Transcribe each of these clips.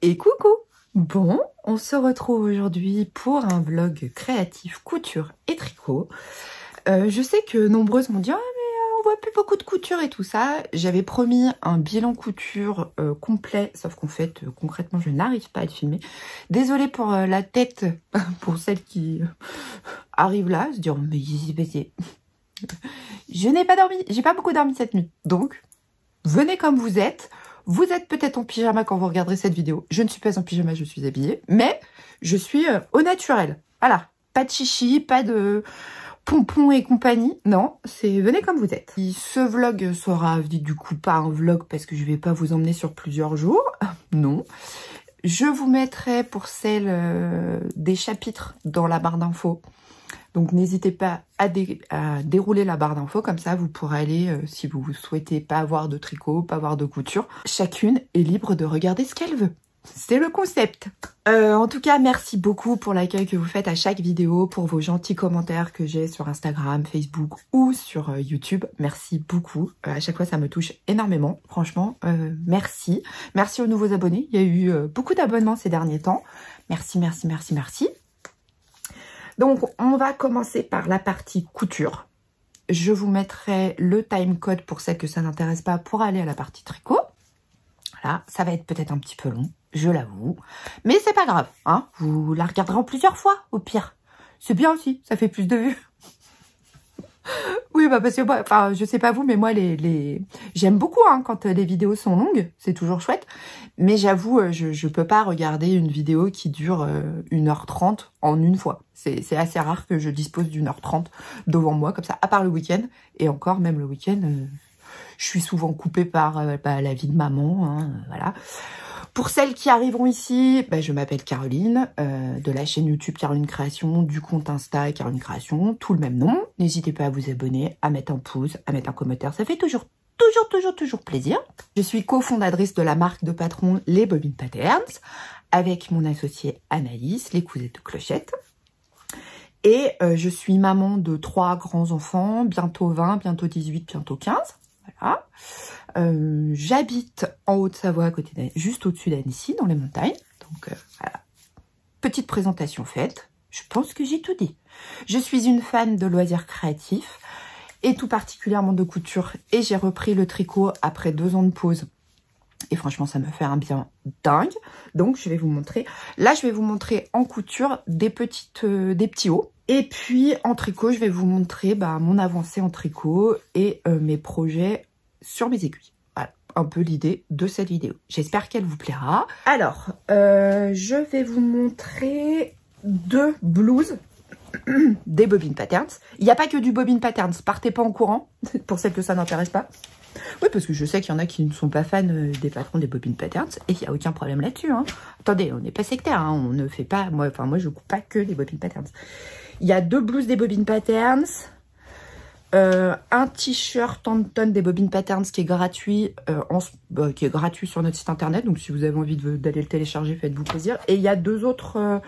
Et coucou! Bon, on se retrouve aujourd'hui pour un vlog créatif couture et tricot. Je sais que nombreuses m'ont dit « Ah mais on voit plus beaucoup de couture et tout ça ». J'avais promis un bilan couture complet, sauf qu'en fait, concrètement, je n'arrive pas à le filmer. Désolée pour la tête, pour celles qui arrivent là, se dire « Mais je n'ai pas dormi, j'ai pas beaucoup dormi cette nuit. » Donc, venez comme vous êtes. Vous êtes peut-être en pyjama quand vous regarderez cette vidéo. Je ne suis pas en pyjama, je suis habillée. Mais je suis au naturel. Voilà. Pas de chichi, pas de pompons et compagnie. Non, c'est venez comme vous êtes. Ce vlog sera du coup pas un vlog parce que je vais pas vous emmener sur plusieurs jours. Non. Je vous mettrai pour celle des chapitres dans la barre d'infos. Donc n'hésitez pas à dérouler la barre d'infos, comme ça vous pourrez aller, si vous souhaitez pas avoir de tricot, pas avoir de couture. Chacune est libre de regarder ce qu'elle veut. C'est le concept. En tout cas, merci beaucoup pour l'accueil que vous faites à chaque vidéo, pour vos gentils commentaires que j'ai sur Instagram, Facebook ou sur YouTube. Merci beaucoup. À chaque fois, ça me touche énormément. Franchement, merci. Merci aux nouveaux abonnés. Il y a eu beaucoup d'abonnements ces derniers temps. Merci, merci, merci, merci. Donc, on va commencer par la partie couture. Je vous mettrai le timecode pour celles que ça n'intéresse pas pour aller à la partie tricot. Voilà, ça va être peut-être un petit peu long, je l'avoue. Mais c'est pas grave, hein. Vous la regarderez en plusieurs fois, au pire. C'est bien aussi, ça fait plus de vues. Oui, bah parce que moi, enfin, je sais pas vous, mais moi, j'aime beaucoup hein, quand les vidéos sont longues, c'est toujours chouette. Mais j'avoue, je peux pas regarder une vidéo qui dure 1h30 en une fois. C'est assez rare que je dispose d'1h30 devant moi, comme ça, à part le week-end. Et encore, même le week-end, je suis souvent coupée par la vie de maman, hein, voilà. Pour celles qui arriveront ici, je m'appelle Caroline, de la chaîne YouTube Caroline Création, du compte Insta Caroline Création, tout le même nom. N'hésitez pas à vous abonner, à mettre un pouce, à mettre un commentaire, ça fait toujours plaisir. Je suis cofondatrice de la marque de patron Les Bobines Patterns, avec mon associée Anaïs, les cousettes de Clochette. Et je suis maman de 3 grands enfants, bientôt 20, bientôt 18, bientôt 15. Voilà. J'habite en Haute-Savoie, à côté juste au-dessus d'Annecy, dans les montagnes. Donc voilà. Petite présentation faite. Je pense que j'ai tout dit. Je suis une fan de loisirs créatifs et tout particulièrement de couture. Et j'ai repris le tricot après 2 ans de pause. Et franchement, ça me fait un bien dingue. Donc, je vais vous montrer. Là, je vais vous montrer en couture des petits hauts. Et puis, en tricot, je vais vous montrer mon avancée en tricot et mes projets sur mes aiguilles. Voilà, un peu l'idée de cette vidéo. J'espère qu'elle vous plaira. Alors, je vais vous montrer 2 blouses des Bobines Patterns. Il n'y a pas que du Bobines Patterns. Partez pas en courant, pour celles que ça n'intéresse pas. Oui, parce que je sais qu'il y en a qui ne sont pas fans des patrons des Bobines Patterns et il n'y a aucun problème là-dessus. Hein. Attendez, on n'est pas sectaire, hein, on ne fait pas... Moi, je coupe pas que les Bobines Patterns. Il y a 2 blouses des Bobines Patterns, un t-shirt Anton des Bobines Patterns qui est gratuit, sur notre site internet. Donc, si vous avez envie d'aller le télécharger, faites-vous plaisir. Et il y a 2 autres...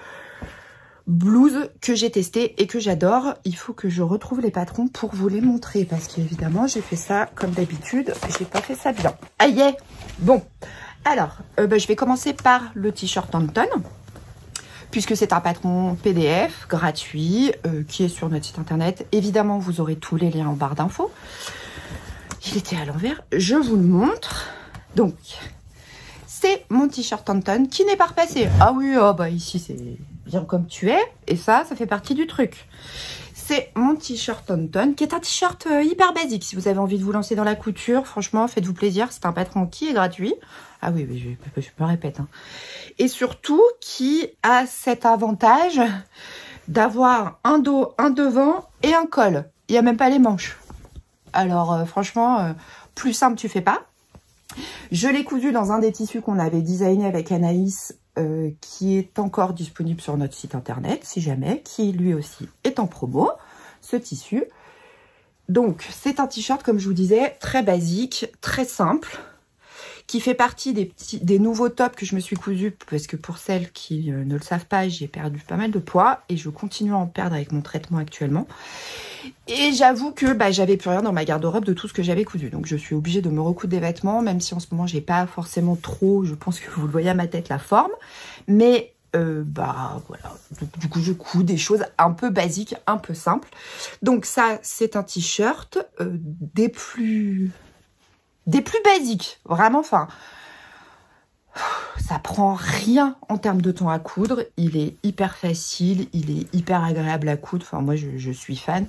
blouses que j'ai testées et que j'adore. Il faut que je retrouve les patrons pour vous les montrer parce qu'évidemment j'ai fait ça comme d'habitude, j'ai pas fait ça bien. Aïe, bon, alors je vais commencer par le t-shirt Anton puisque c'est un patron PDF gratuit qui est sur notre site internet. Évidemment vous aurez tous les liens en barre d'infos. Il était à l'envers, je vous le montre. Donc c'est mon t-shirt Anton qui n'est pas repassé. Ah oui, ici c'est bien comme tu es. Et ça fait partie du truc. C'est mon t-shirt Anton qui est un t-shirt hyper basique. Si vous avez envie de vous lancer dans la couture, franchement, faites-vous plaisir. C'est un patron qui est gratuit. Ah oui, je me répète. Hein. Et surtout qui a cet avantage d'avoir un dos, un devant et un col. Il n'y a même pas les manches. Alors franchement, plus simple tu fais pas. Je l'ai cousu dans un des tissus qu'on avait designé avec Anaïs, qui est encore disponible sur notre site internet, si jamais, qui lui aussi est en promo, ce tissu. Donc, c'est un t-shirt, comme je vous disais, très basique, très simple, qui fait partie des nouveaux tops que je me suis cousu, parce que pour celles qui ne le savent pas, j'ai perdu pas mal de poids et je continue à en perdre avec mon traitement actuellement. Et j'avoue que j'avais plus rien dans ma garde-robe de tout ce que j'avais cousu. Donc je suis obligée de me recoudre des vêtements, même si en ce moment j'ai pas forcément trop, je pense que vous le voyez à ma tête, la forme. Mais voilà, du coup je couds des choses un peu basiques, un peu simples. Donc ça c'est un t-shirt des plus basiques, vraiment, enfin ça prend rien en termes de temps à coudre, il est hyper facile, il est hyper agréable à coudre, enfin moi je suis fan.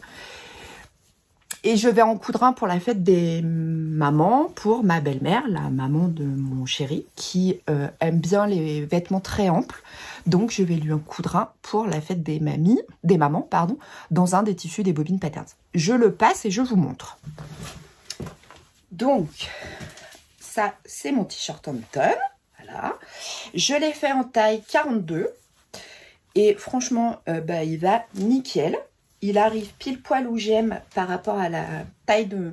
Et je vais en coudre un pour la fête des mamans, pour ma belle-mère, la maman de mon chéri, qui aime bien les vêtements très amples. Donc je vais lui en coudre un pour la fête des mamans, dans un des tissus des Bobbin Patterns. Je le passe et je vous montre. Donc, ça c'est mon t-shirt Hampton. Voilà. Je l'ai fait en taille 42. Et franchement, il va nickel. Il arrive pile poil où j'aime par rapport à la taille de...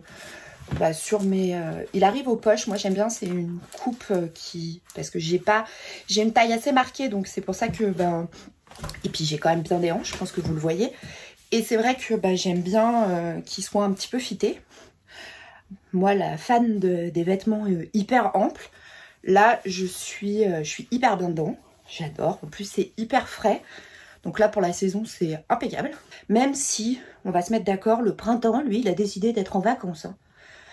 sur mes... il arrive aux poches. Moi, j'aime bien. C'est une coupe parce que j'ai une taille assez marquée. Donc, c'est pour ça que... Et puis, j'ai quand même bien des hanches. Je pense que vous le voyez. Et c'est vrai que j'aime bien qu'il soit un petit peu fité. Moi, la fan des vêtements hyper amples. Là, je suis hyper bien dedans. J'adore. En plus, c'est hyper frais. Donc là, pour la saison, c'est impeccable. Même si, on va se mettre d'accord, le printemps, lui, il a décidé d'être en vacances. Hein.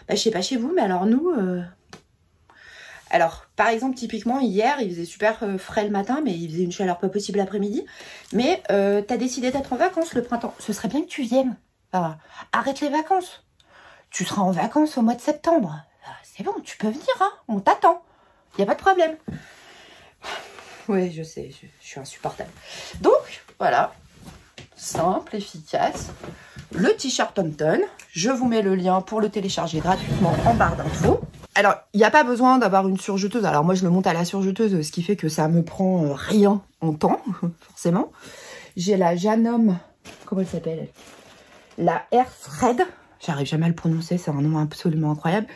Je sais pas chez vous, mais alors nous... Alors, par exemple, typiquement, hier, il faisait super frais le matin, mais il faisait une chaleur pas possible l'après-midi. Mais t'as décidé d'être en vacances le printemps. Ce serait bien que tu viennes. Arrête les vacances. Tu seras en vacances au mois de septembre. C'est bon, tu peux venir, hein. On t'attend. Il n'y a pas de problème. Oui, je sais, je suis insupportable. Donc, voilà. Simple, efficace. Le t-shirt Hampton. Je vous mets le lien pour le télécharger gratuitement en barre d'infos. Alors, il n'y a pas besoin d'avoir une surjeteuse. Alors, moi, je le monte à la surjeteuse, ce qui fait que ça me prend rien en temps, forcément. J'ai la Janome, comment elle s'appelle? La Air Thread. J'arrive jamais à le prononcer, c'est un nom absolument incroyable.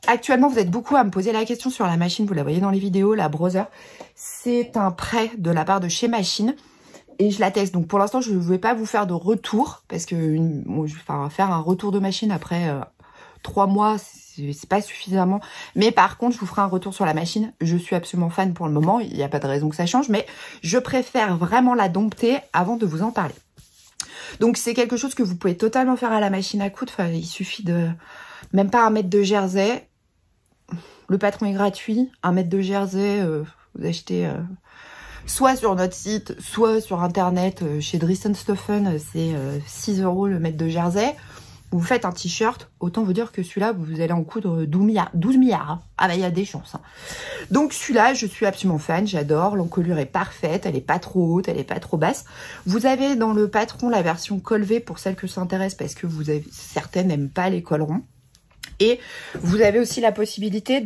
Actuellement, vous êtes beaucoup à me poser la question sur la machine, vous la voyez dans les vidéos, la Brother. C'est un prêt de la part de chez Machine et je la teste. Donc pour l'instant, je ne vais pas vous faire de retour parce que faire un retour de machine après 3 mois, c'est pas suffisamment. Mais par contre, je vous ferai un retour sur la machine. Je suis absolument fan pour le moment, il n'y a pas de raison que ça change, mais je préfère vraiment la dompter avant de vous en parler. Donc c'est quelque chose que vous pouvez totalement faire à la machine à coudre. Enfin, il suffit de même pas 1 mètre de jersey. Le patron est gratuit. 1 mètre de jersey, vous achetez soit sur notre site, soit sur internet chez Dries&Stoffen. C'est 6 € le mètre de jersey. Vous faites un t-shirt, autant vous dire que celui-là, vous allez en coudre 12 milliards. Hein. Ah bah il y a des chances. Hein. Donc celui-là, je suis absolument fan, j'adore. L'encolure est parfaite, elle est pas trop haute, elle est pas trop basse. Vous avez dans le patron la version col V pour celles que ça intéresse parce que certaines n'aiment pas les cols ronds. Et vous avez aussi la possibilité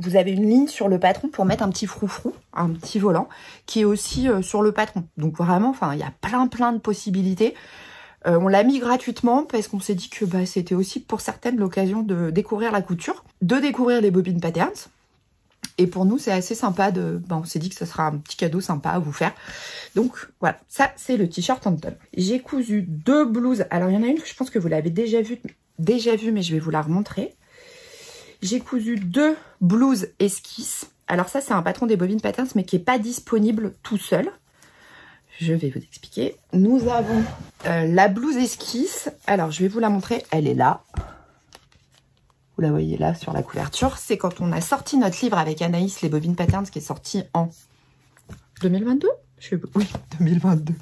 vous avez une ligne sur le patron pour mettre un petit froufrou, un petit volant, qui est aussi sur le patron. Donc vraiment, il y a plein de possibilités. On l'a mis gratuitement parce qu'on s'est dit que c'était aussi pour certaines l'occasion de découvrir la couture, de découvrir les Bobbin Patterns. Et pour nous, c'est assez sympa on s'est dit que ce sera un petit cadeau sympa à vous faire. Donc voilà, ça c'est le t-shirt Hampton. J'ai cousu 2 blouses. Alors il y en a une que je pense que vous l'avez déjà vue, mais je vais vous la remontrer. J'ai cousu 2 blouses esquisses. Alors ça c'est un patron des Bobbin Patterns mais qui n'est pas disponible tout seul. Je vais vous expliquer. Nous avons la blouse esquisse. Alors, je vais vous la montrer. Elle est là. Vous la voyez là sur la couverture. C'est quand on a sorti notre livre avec Anaïs, les Bobbin Patterns, qui est sorti en 2022 ? Oui, 2022.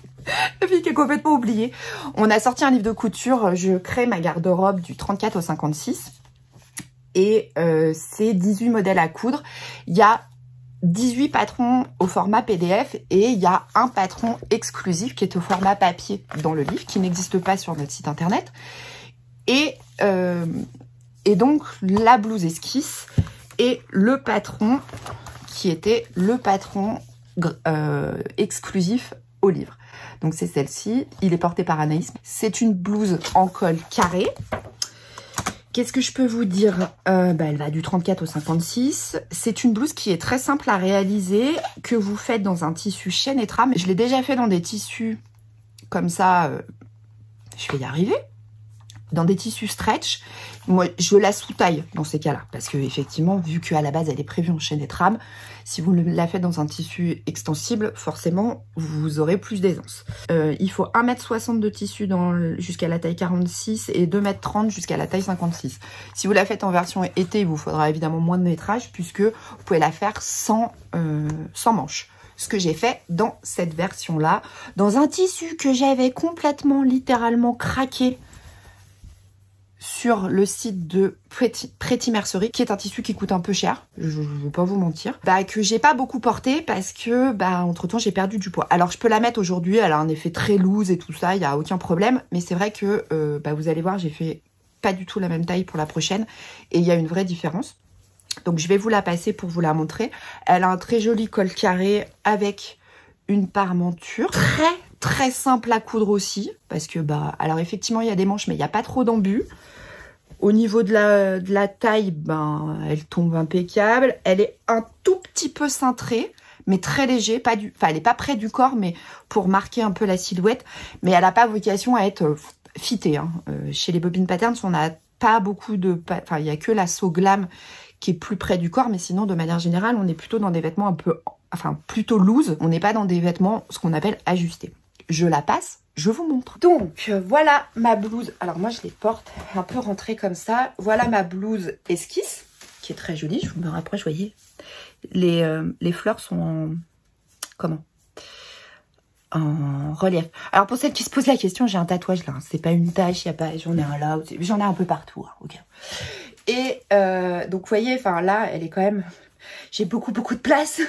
La fille qui est complètement oubliée. On a sorti un livre de couture. Je crée ma garde-robe du 34 au 56. Et c'est 18 modèles à coudre. Il y a 18 patrons au format PDF et il y a un patron exclusif qui est au format papier dans le livre, qui n'existe pas sur notre site internet. Et donc la blouse esquisse et le patron qui était le patron exclusif au livre. Donc c'est celle-ci, il est porté par Anaïs. C'est une blouse en col carré qu'est-ce que je peux vous dire? Elle va du 34 au 56. C'est une blouse qui est très simple à réaliser, que vous faites dans un tissu chaîne et trame. Je l'ai déjà fait dans des tissus comme ça, je vais y arriver. Dans des tissus stretch, moi je la sous-taille dans ces cas-là, parce que effectivement, vu qu'à la base elle est prévue en chaîne et trame, si vous la faites dans un tissu extensible, forcément vous aurez plus d'aisance. Il faut 1,60 m de tissu jusqu'à la taille 46 et 2,30 m jusqu'à la taille 56. Si vous la faites en version été, il vous faudra évidemment moins de métrage, puisque vous pouvez la faire sans manches. Ce que j'ai fait dans cette version-là, dans un tissu que j'avais complètement, littéralement craqué sur le site de Pretty Mercery, qui est un tissu qui coûte un peu cher, je ne vais pas vous mentir, que j'ai pas beaucoup porté parce que entre temps j'ai perdu du poids. Alors je peux la mettre aujourd'hui, elle a un effet très loose et tout ça, il n'y a aucun problème, mais c'est vrai que vous allez voir, j'ai fait pas du tout la même taille pour la prochaine et il y a une vraie différence. Donc je vais vous la passer pour vous la montrer. Elle a un très joli col carré avec une parmenture très simple à coudre aussi, parce que alors effectivement il y a des manches mais il n'y a pas trop d'embus. Au niveau de la taille, elle tombe impeccable. Elle est un tout petit peu cintrée, mais très léger, elle n'est pas près du corps, mais pour marquer un peu la silhouette. Mais elle n'a pas vocation à être fitée. Hein. Chez les Bobine Patterns, on n'a pas beaucoup de, il n'y a que la So Glam qui est plus près du corps, mais sinon de manière générale, on est plutôt dans des vêtements un peu, plutôt loose. On n'est pas dans des vêtements ce qu'on appelle ajustés. Je la passe, je vous montre. Donc voilà ma blouse. Alors moi je les porte un peu rentrée comme ça. Voilà ma blouse esquisse qui est très jolie. Je vous me rapproche, vous voyez. Les fleurs sont en relief. Alors pour celles qui se posent la question, j'ai un tatouage là. Hein. C'est pas une tache, j'en ai un là, j'en ai un peu partout. Hein, okay. Et donc vous voyez, là elle est quand même. J'ai beaucoup de place.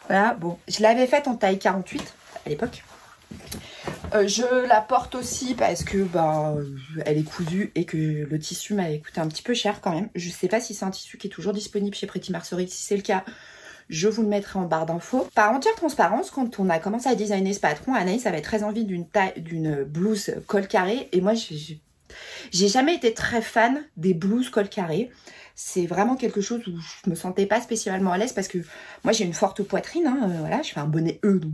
Voilà, bon, je l'avais faite en taille 48 à l'époque. Je la porte aussi parce que elle est cousue et que le tissu m'avait coûté un petit peu cher quand même. Je sais pas si c'est un tissu qui est toujours disponible chez Pretty Mercery. Si c'est le cas, je vous le mettrai en barre d'infos. Par entière transparence, quand on a commencé à designer ce patron, Anaïs avait très envie d'une blouse col carré. Et moi, j'ai jamais été très fan des blouses col carré. C'est vraiment quelque chose où je me sentais pas spécialement à l'aise parce que moi j'ai une forte poitrine, hein, voilà, je fais un bonnet E, donc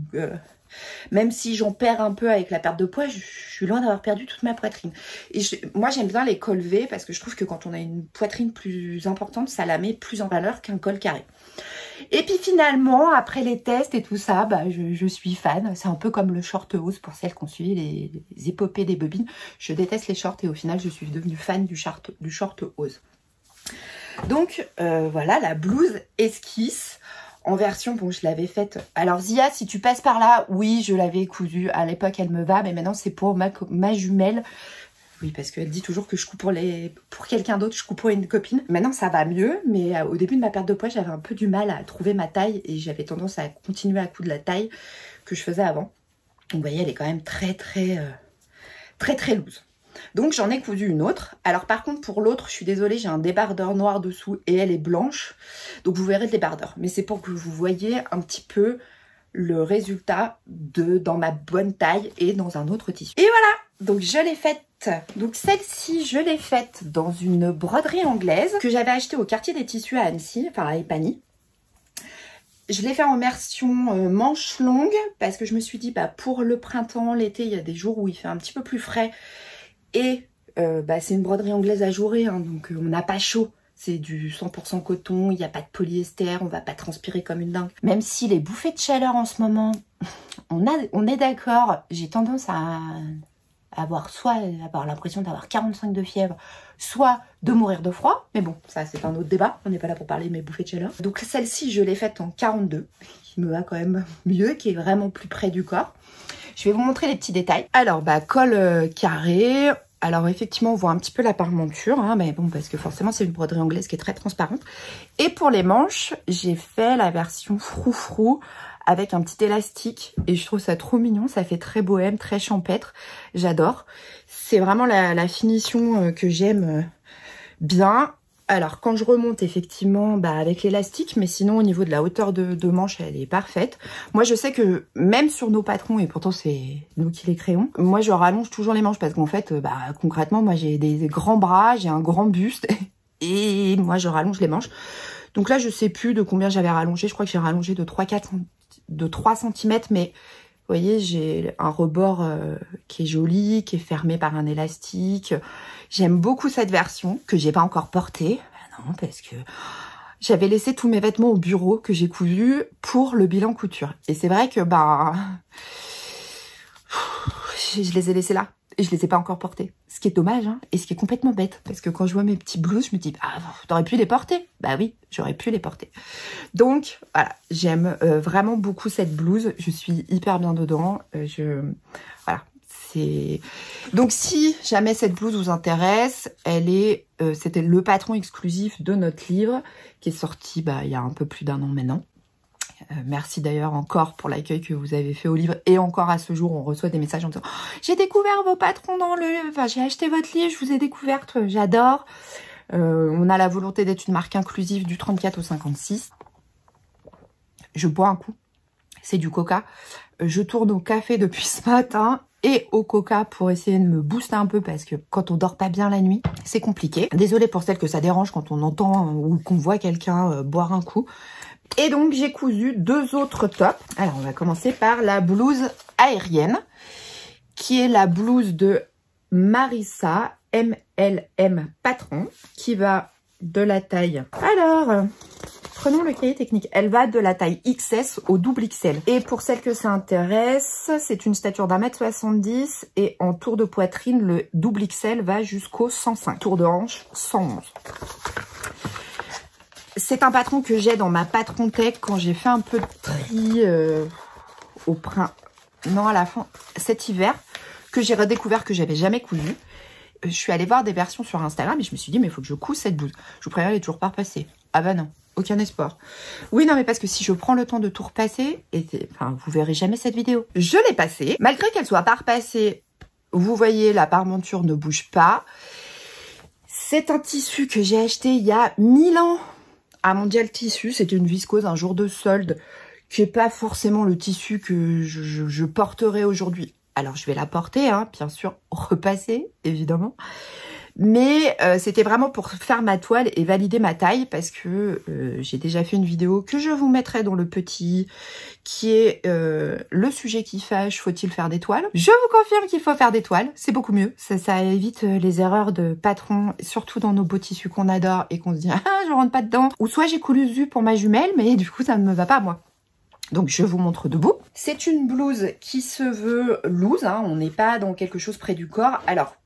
même si j'en perds un peu avec la perte de poids, je suis loin d'avoir perdu toute ma poitrine. Et moi j'aime bien les cols V parce que je trouve que quand on a une poitrine plus importante, ça la met plus en valeur qu'un col carré. Et puis finalement, après les tests et tout ça, je suis fan. C'est un peu comme le short hose pour celles qui ont suivi les épopées des bobines. Je déteste les shorts et au final, je suis devenue fan du short hose. Donc voilà la blouse esquisse en version, bon je l'avais faite. Alors Zia, si tu passes par là, oui je l'avais cousue. À l'époque elle me va, mais maintenant c'est pour ma jumelle. Oui, parce qu'elle dit toujours que je coupe pour quelqu'un d'autre, je coupe pour une copine. Maintenant, ça va mieux, mais au début de ma perte de poids, j'avais un peu du mal à trouver ma taille et j'avais tendance à continuer à coudre la taille que je faisais avant. Donc, vous voyez, elle est quand même très loose. Donc, j'en ai cousu une autre. Alors, par contre, pour l'autre, je suis désolée, j'ai un débardeur noir dessous et elle est blanche. Donc, vous verrez le débardeur. Mais c'est pour que vous voyez un petit peu le résultat dans ma bonne taille et dans un autre tissu. Et voilà, donc je l'ai faite. Donc celle-ci, je l'ai faite dans une broderie anglaise que j'avais achetée au quartier des tissus à Annecy, enfin à Epany. Je l'ai fait en version manche longue parce que je me suis dit pour le printemps, l'été, il y a des jours où il fait un petit peu plus frais et c'est une broderie anglaise ajourée, hein, donc on n'a pas chaud. C'est du 100% coton, il n'y a pas de polyester, on va pas transpirer comme une dingue. Même si les bouffées de chaleur en ce moment, on est d'accord, j'ai tendance à avoir l'impression d'avoir 45 de fièvre, soit de mourir de froid. Mais bon, ça c'est un autre débat, on n'est pas là pour parler de mes bouffées de chaleur. Donc celle-ci, je l'ai faite en 42, qui me va quand même mieux, qui est vraiment plus près du corps. Je vais vous montrer les petits détails. Alors, col carré. Alors effectivement, on voit un petit peu la parmenture, hein, mais bon, parce que forcément, c'est une broderie anglaise qui est très transparente. Et pour les manches, j'ai fait la version froufrou avec un petit élastique. Et je trouve ça trop mignon, ça fait très bohème, très champêtre. J'adore. C'est vraiment la finition que j'aime bien. Alors, quand je remonte, effectivement, bah, avec l'élastique, mais sinon, au niveau de la hauteur de manche, elle est parfaite. Moi, je sais que même sur nos patrons, et pourtant, c'est nous qui les créons, moi, je rallonge toujours les manches parce qu'en fait, bah, concrètement, moi, j'ai des grands bras, j'ai un grand buste, et moi, je rallonge les manches. Donc là, je sais plus de combien j'avais rallongé. Je crois que j'ai rallongé de 3 cm, mais vous voyez, j'ai un rebord qui est joli, qui est fermé par un élastique. J'aime beaucoup cette version que j'ai pas encore portée. Ben non, parce que j'avais laissé tous mes vêtements au bureau que j'ai cousus pour le bilan couture. Et c'est vrai que bah je les ai laissés là et je les ai pas encore portés. Ce qui est dommage, hein, et ce qui est complètement bête. Parce que quand je vois mes petits blouses, je me dis, ah, t'aurais pu les porter. Bah oui, j'aurais pu les porter. Donc, voilà, j'aime vraiment beaucoup cette blouse. Je suis hyper bien dedans. Voilà, c'est... Donc, si jamais cette blouse vous intéresse, elle est... c'était le patron exclusif de notre livre, qui est sorti bah, il y a un peu plus d'1 an maintenant. Merci d'ailleurs encore pour l'accueil que vous avez fait au livre. Et encore à ce jour, on reçoit des messages en disant « J'ai découvert vos patrons dans le... Enfin, j'ai acheté votre livre, je vous ai découverte, j'adore. » On a la volonté d'être une marque inclusive du 34 au 56. Je bois un coup. C'est du coca. Je tourne au café depuis ce matin et au coca pour essayer de me booster un peu parce que quand on dort pas bien la nuit, c'est compliqué. Désolée pour celles que ça dérange quand on entend ou qu'on voit quelqu'un boire un coup. Et donc, j'ai cousu 2 autres tops. Alors, on va commencer par la blouse aérienne, qui est la blouse de Marissa MLM Patron, qui va de la taille... Alors, prenons le cahier technique. Elle va de la taille XS au double XL. Et pour celles que ça intéresse, c'est une stature d'1m70 et en tour de poitrine, le double XL va jusqu'au 105. Tour de hanche, 111. C'est un patron que j'ai dans ma patron tech quand j'ai fait un peu de tri au printemps, non à la fin, cet hiver, que j'ai redécouvert que j'avais jamais cousu. Je suis allée voir des versions sur Instagram et je me suis dit mais il faut que je couse cette blouse. Je vous préviens, elle est toujours pas repassée. Ah bah non, aucun espoir. Oui non mais parce que si je prends le temps de tout repasser, enfin vous verrez jamais cette vidéo. Je l'ai passée, malgré qu'elle soit pas repassée, vous voyez la parmenture ne bouge pas. C'est un tissu que j'ai acheté il y a 1000 ans. À Mondial Tissu, c'était une viscose un jour de solde, qui n'est pas forcément le tissu que je porterai aujourd'hui. Alors, je vais la porter, hein, bien sûr, repasser, évidemment. Mais c'était vraiment pour faire ma toile et valider ma taille, parce que j'ai déjà fait une vidéo que je vous mettrai dans le petit, qui est le sujet qui fâche, faut-il faire des toiles? Je vous confirme qu'il faut faire des toiles, c'est beaucoup mieux. Ça évite les erreurs de patron, surtout dans nos beaux tissus qu'on adore et qu'on se dit « Ah, je rentre pas dedans !» Ou soit j'ai cousu pour ma jumelle, mais du coup, ça ne me va pas à moi. Donc, je vous montre debout. C'est une blouse qui se veut loose, hein, on n'est pas dans quelque chose près du corps. Alors,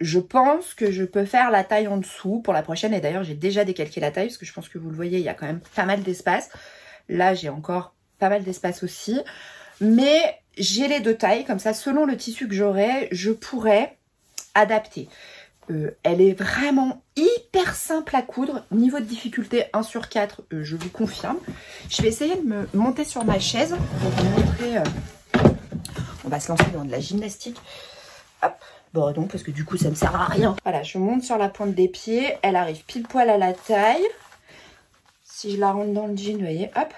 je pense que je peux faire la taille en dessous pour la prochaine. Et d'ailleurs, j'ai déjà décalqué la taille parce que je pense que vous le voyez, il y a quand même pas mal d'espace. Là, j'ai encore pas mal d'espace aussi. Mais j'ai les 2 tailles. Comme ça, selon le tissu que j'aurai, je pourrais adapter. Elle est vraiment hyper simple à coudre. Niveau de difficulté 1 sur 4, je vous confirme. Je vais essayer de me monter sur ma chaise pour vous montrer. On va se lancer dans de la gymnastique. Hop. Bon, non, parce que du coup, ça ne me sert à rien. Voilà, je monte sur la pointe des pieds. Elle arrive pile poil à la taille. Si je la rentre dans le jean, vous voyez, hop.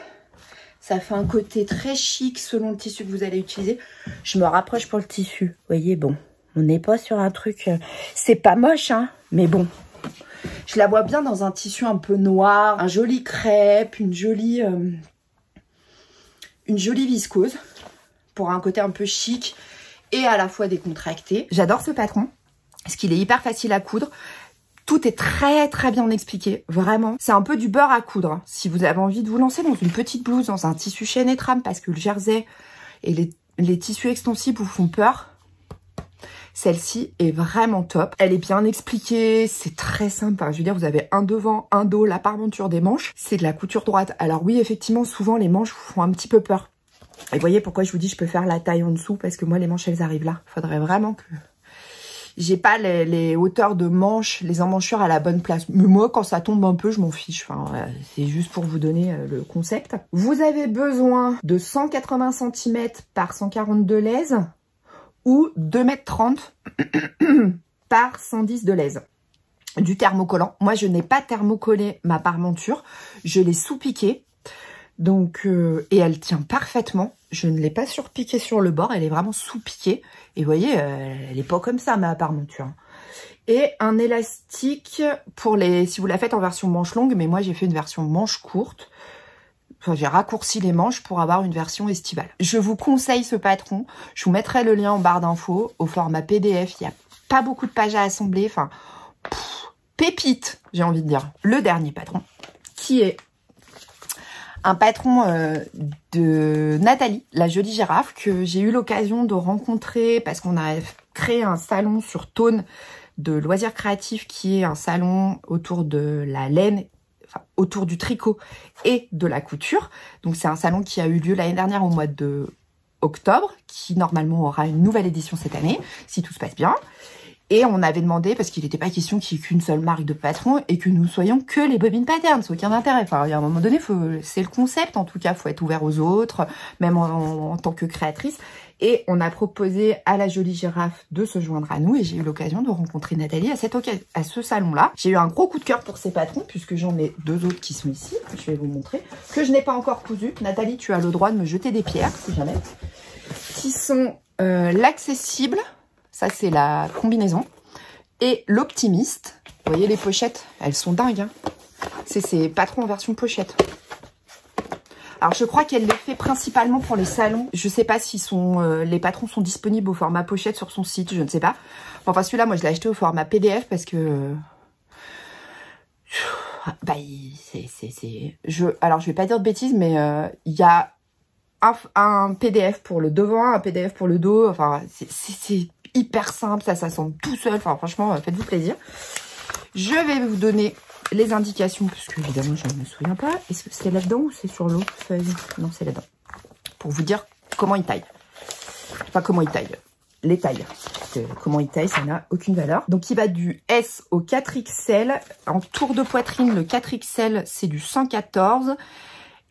Ça fait un côté très chic selon le tissu que vous allez utiliser. Je me rapproche pour le tissu. Vous voyez, bon, on n'est pas sur un truc... C'est pas moche, hein, mais bon. Je la vois bien dans un tissu un peu noir, un joli crêpe, une jolie viscose. Pour un côté un peu chic et à la fois décontracté. J'adore ce patron, parce qu'il est hyper facile à coudre. Tout est très très bien expliqué, vraiment. C'est un peu du beurre à coudre. Si vous avez envie de vous lancer dans une petite blouse, dans un tissu chaîne et trame, parce que le jersey et les tissus extensibles vous font peur, celle-ci est vraiment top. Elle est bien expliquée, c'est très simple. Enfin, je veux dire, vous avez un devant, un dos, la parmenture des manches. C'est de la couture droite. Alors oui, effectivement, souvent les manches vous font un petit peu peur. Et vous voyez pourquoi je vous dis je peux faire la taille en dessous, parce que moi les manches elles arrivent là. Il faudrait vraiment que j'ai pas les hauteurs de manches, les emmanchures à la bonne place. Mais moi quand ça tombe un peu je m'en fiche. Enfin voilà, c'est juste pour vous donner le concept. Vous avez besoin de 180 cm par 140 de lèse ou 2,30 m par 110 de lèse. du thermocollant. Moi, je n'ai pas thermocollé ma parmenture. Je l'ai sous-piquée. Donc, et elle tient parfaitement. Je ne l'ai pas surpiquée sur le bord. Elle est vraiment sous-piquée. Et vous voyez, elle n'est pas comme ça, ma parmenture. Et un élastique pour les... Si vous la faites en version manche longue, mais moi, j'ai fait une version manche courte. Enfin, j'ai raccourci les manches pour avoir une version estivale. Je vous conseille ce patron. Je vous mettrai le lien en barre d'infos. Au format PDF, il n'y a pas beaucoup de pages à assembler. Enfin, pépite, j'ai envie de dire. Le dernier patron, qui est un patron de Nathalie, la jolie girafe, que j'ai eu l'occasion de rencontrer parce qu'on a créé un salon sur Thônes de loisirs créatifs, qui est un salon autour de la laine, enfin, autour du tricot et de la couture. Donc c'est un salon qui a eu lieu l'année dernière au mois de octobre, qui normalement aura une nouvelle édition cette année, si tout se passe bien. Et on avait demandé, parce qu'il n'était pas question qu'il y ait qu'une seule marque de patron et que nous soyons que les bobines patterns, c'est aucun intérêt. Enfin, il y a un moment donné, c'est le concept en tout cas, faut être ouvert aux autres, même en tant que créatrice. Et on a proposé à la jolie girafe de se joindre à nous et j'ai eu l'occasion de rencontrer Nathalie à ce salon-là. J'ai eu un gros coup de cœur pour ces patrons puisque j'en ai deux autres qui sont ici, je vais vous montrer, que je n'ai pas encore cousu. Nathalie, tu as le droit de me jeter des pierres, si jamais. Qui sont l'accessible. Ça, c'est la combinaison. Et l'optimiste. Vous voyez les pochettes? Elles sont dingues. Hein, c'est ces patrons en version pochette. Alors, je crois qu'elle les fait principalement pour les salons. Je ne sais pas si les patrons sont disponibles au format pochette sur son site. Je ne sais pas. Enfin, celui-là, moi, je l'ai acheté au format PDF parce que... Bah, alors, je vais pas dire de bêtises, mais il y a un PDF pour le devant, un PDF pour le dos. Enfin, c'est hyper simple, ça s'assemble tout seul. Enfin, franchement, faites-vous plaisir. Je vais vous donner les indications, parce que évidemment, je ne me souviens pas. Est-ce que c'est là-dedans ou c'est sur l'autre feuille? Non, c'est là-dedans. Pour vous dire comment il taille. Enfin, comment il taille. Les tailles. Parce que comment il taille, ça n'a aucune valeur. Donc, il va du S au 4XL. En tour de poitrine, le 4XL, c'est du 114.